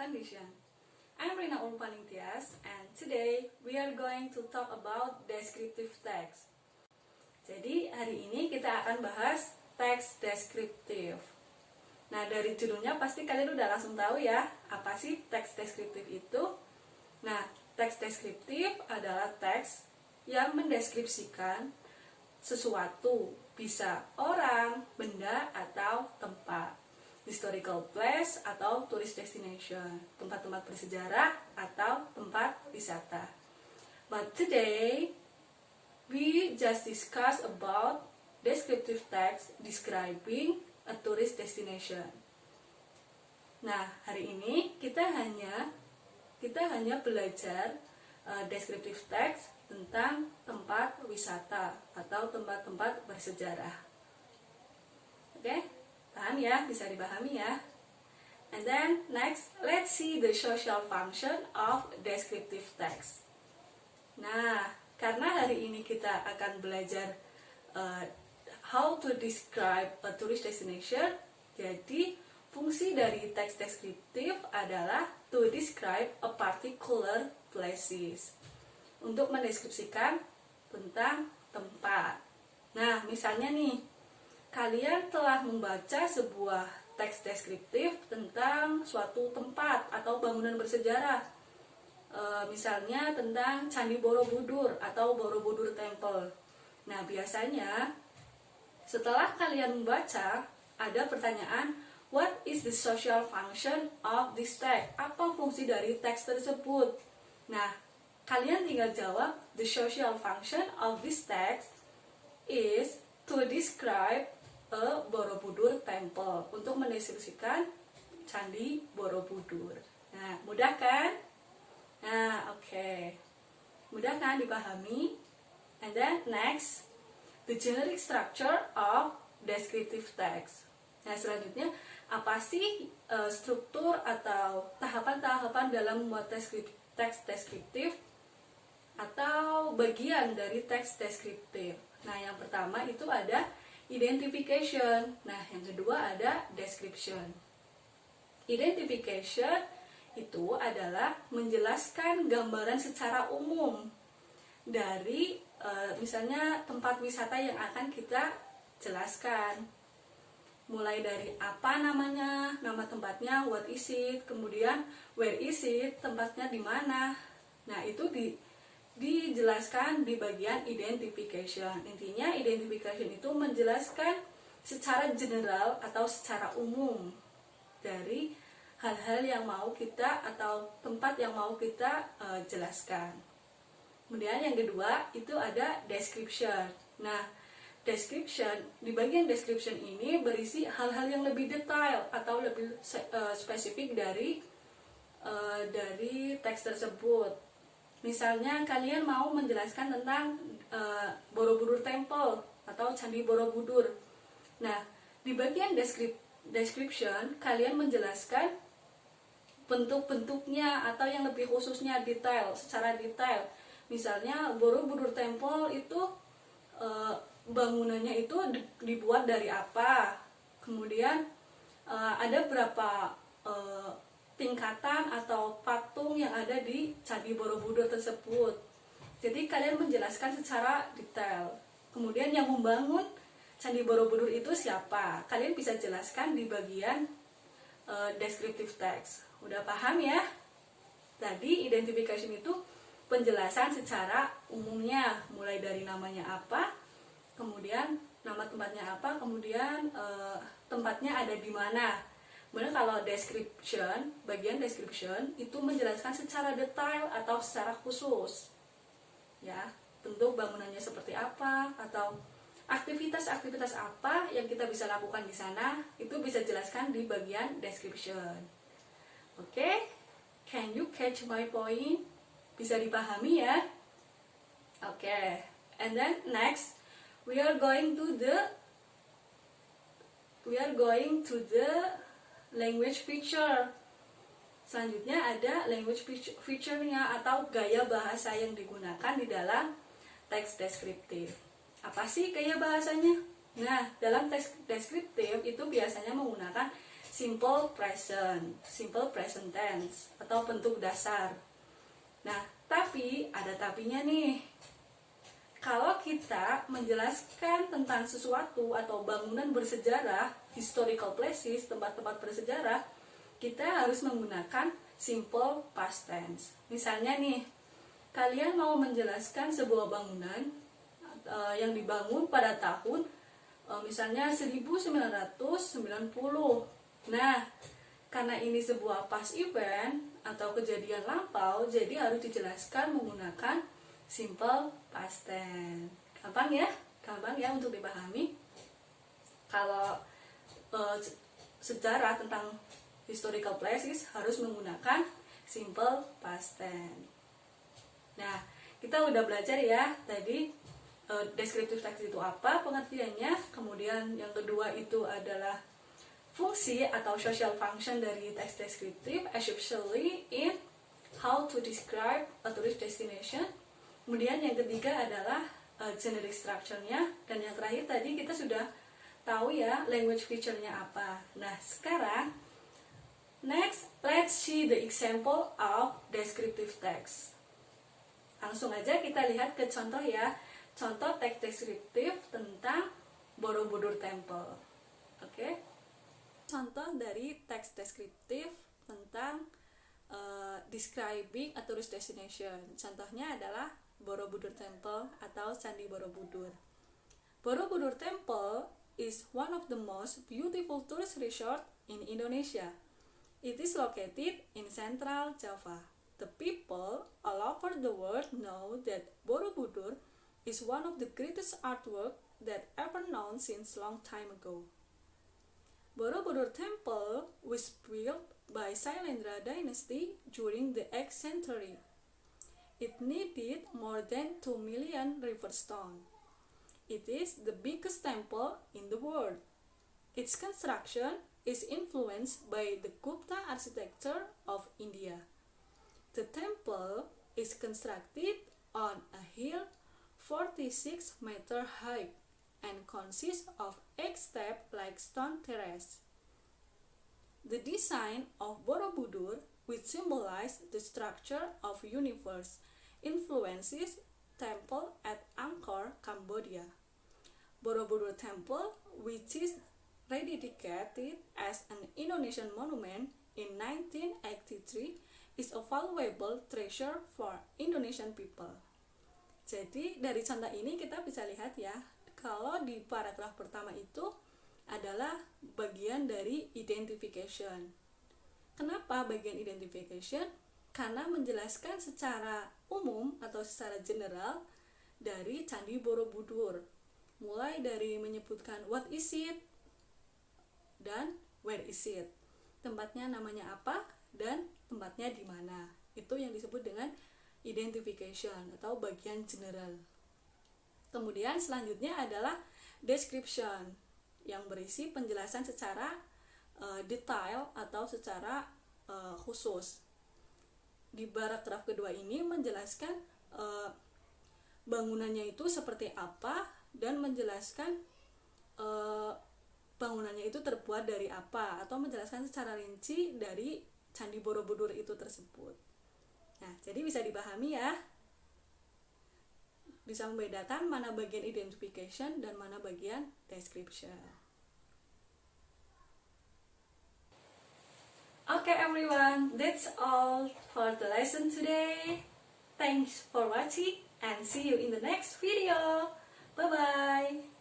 condition. I'm Rina Urpaningtyas, and today we are going to talk about descriptive text. Jadi hari ini kita akan bahas teks deskriptif. Nah, dari judulnya pasti kalian udah langsung tahu ya, apa sih teks deskriptif itu? Nah, teks deskriptif adalah teks yang mendeskripsikan sesuatu, bisa orang, benda, atau tempat. Historical place atau tourist destination, tempat-tempat bersejarah atau tempat wisata. But today, we just discuss about descriptive text describing a tourist destination. Nah, hari ini kita hanya belajar descriptive text tentang tempat wisata atau tempat-tempat bersejarah. Oke? Paham ya? Bisa dipahami ya? And then next, let's see the social function of descriptive text. Nah, karena hari ini kita akan belajar how to describe a tourist destination, jadi fungsi dari teks deskriptif adalah to describe a particular places, untuk mendeskripsikan tentang tempat. Nah, misalnya nih, kalian telah membaca sebuah teks deskriptif tentang suatu tempat atau bangunan bersejarah. Misalnya tentang Candi Borobudur atau Borobudur Temple. Nah, biasanya setelah kalian membaca, ada pertanyaan, what is the social function of this text? Apa fungsi dari teks tersebut? Nah, kalian tinggal jawab, the social function of this text is to describe a Borobudur Temple, untuk mendeskripsikan Candi Borobudur. Nah, mudah kan? Nah, oke. Mudah kan dipahami? And then next, the generic structure of descriptive text. Nah, selanjutnya, apa sih struktur atau tahapan-tahapan dalam membuat teks deskriptif atau bagian dari teks deskriptif? Nah, yang pertama itu ada identification. Nah, yang kedua ada description. Identification itu adalah menjelaskan gambaran secara umum dari misalnya tempat wisata yang akan kita jelaskan. Mulai dari apa namanya, nama tempatnya, what is it, kemudian where is it, tempatnya di mana. Nah, itu dijelaskan di bagian identification. Intinya identification itu menjelaskan secara general atau secara umum dari hal-hal yang mau kita atau tempat yang mau kita jelaskan. Kemudian yang kedua itu ada description. Nah, description, di bagian description ini berisi hal-hal yang lebih detail atau lebih spesifik dari teks tersebut. Misalnya kalian mau menjelaskan tentang Borobudur Temple atau Candi Borobudur. Nah, di bagian description kalian menjelaskan bentuk-bentuknya atau yang lebih khususnya detail, secara detail. Misalnya Borobudur Temple itu bangunannya itu dibuat dari apa, kemudian ada berapa tingkatan atau patung yang ada di Candi Borobudur tersebut. Jadi kalian menjelaskan secara detail. Kemudian yang membangun Candi Borobudur itu siapa? Kalian bisa jelaskan di bagian descriptive text. Udah paham ya? Tadi identification itu penjelasan secara umumnya, mulai dari namanya apa, kemudian nama tempatnya apa, kemudian tempatnya ada di mana. Kemudian kalau description, bagian description itu menjelaskan secara detail atau secara khusus, ya, bentuk bangunannya seperti apa atau aktivitas-aktivitas apa yang kita bisa lakukan di sana, itu bisa jelaskan di bagian description. Oke, can you catch my point? Bisa dipahami ya? Oke, and then next we are going to the language feature. Selanjutnya ada language feature-nya atau gaya bahasa yang digunakan di dalam teks deskriptif. Apa sih gaya bahasanya? Nah, dalam teks deskriptif itu biasanya menggunakan simple present tense atau bentuk dasar. Nah, tapi ada tapinya nih. Kalau kita menjelaskan tentang sesuatu atau bangunan bersejarah, historical places, tempat-tempat bersejarah, kita harus menggunakan simple past tense. Misalnya nih, kalian mau menjelaskan sebuah bangunan yang dibangun pada tahun misalnya 1990. Nah, karena ini sebuah past event atau kejadian lampau, jadi harus dijelaskan menggunakan simple past tense. Gampang ya untuk dipahami. Kalau sejarah tentang historical places harus menggunakan simple past tense. Nah, kita udah belajar ya tadi descriptive text itu apa pengertiannya. Kemudian yang kedua itu adalah fungsi atau social function dari text descriptive, especially in how to describe a tourist destination. Kemudian yang ketiga adalah generic structure-nya, dan yang terakhir tadi kita sudah tahu ya language feature-nya apa. Nah, sekarang next let's see the example of descriptive text. Langsung aja kita lihat ke contoh ya. Contoh teks deskriptif tentang Borobudur Temple. Oke. Contoh dari teks deskriptif tentang describing a tourist destination. Contohnya adalah Borobudur Temple atau Candi Borobudur. Borobudur Temple is one of the most beautiful tourist resort in Indonesia. It is located in Central Java. The people all over the world know that Borobudur is one of the greatest artwork that ever known since long time ago. Borobudur Temple was built by Sailendra dynasty during the 8th century. It needed more than 2 million river stone. It is the biggest temple in the world. Its construction is influenced by the Gupta architecture of India. The temple is constructed on a hill 46 meter high and consists of 8 steps like stone terrace. The design of Borobudur, which symbolizes the structure of universe, influences temple at Angkor, Cambodia. Borobudur Temple, which is rededicated as an Indonesian monument in 1983, is a valuable treasure for Indonesian people. Jadi dari contoh ini kita bisa lihat ya, kalau di paragraf pertama itu adalah bagian dari identification. Kenapa bagian identification? Karena menjelaskan secara umum atau secara general dari Candi Borobudur. Mulai dari menyebutkan what is it dan where is it. Tempatnya namanya apa dan tempatnya di mana. Itu yang disebut dengan identification atau bagian general. Kemudian selanjutnya adalah description yang berisi penjelasan secara detail atau secara khusus. Di paragraf kedua ini menjelaskan bangunannya itu seperti apa dan menjelaskan bangunannya itu terbuat dari apa, atau menjelaskan secara rinci dari Candi Borobudur itu tersebut. Nah, jadi bisa dipahami ya, bisa membedakan mana bagian identification dan mana bagian description. Okay everyone, that's all for the lesson today. Thanks for watching and see you in the next video. Bye bye.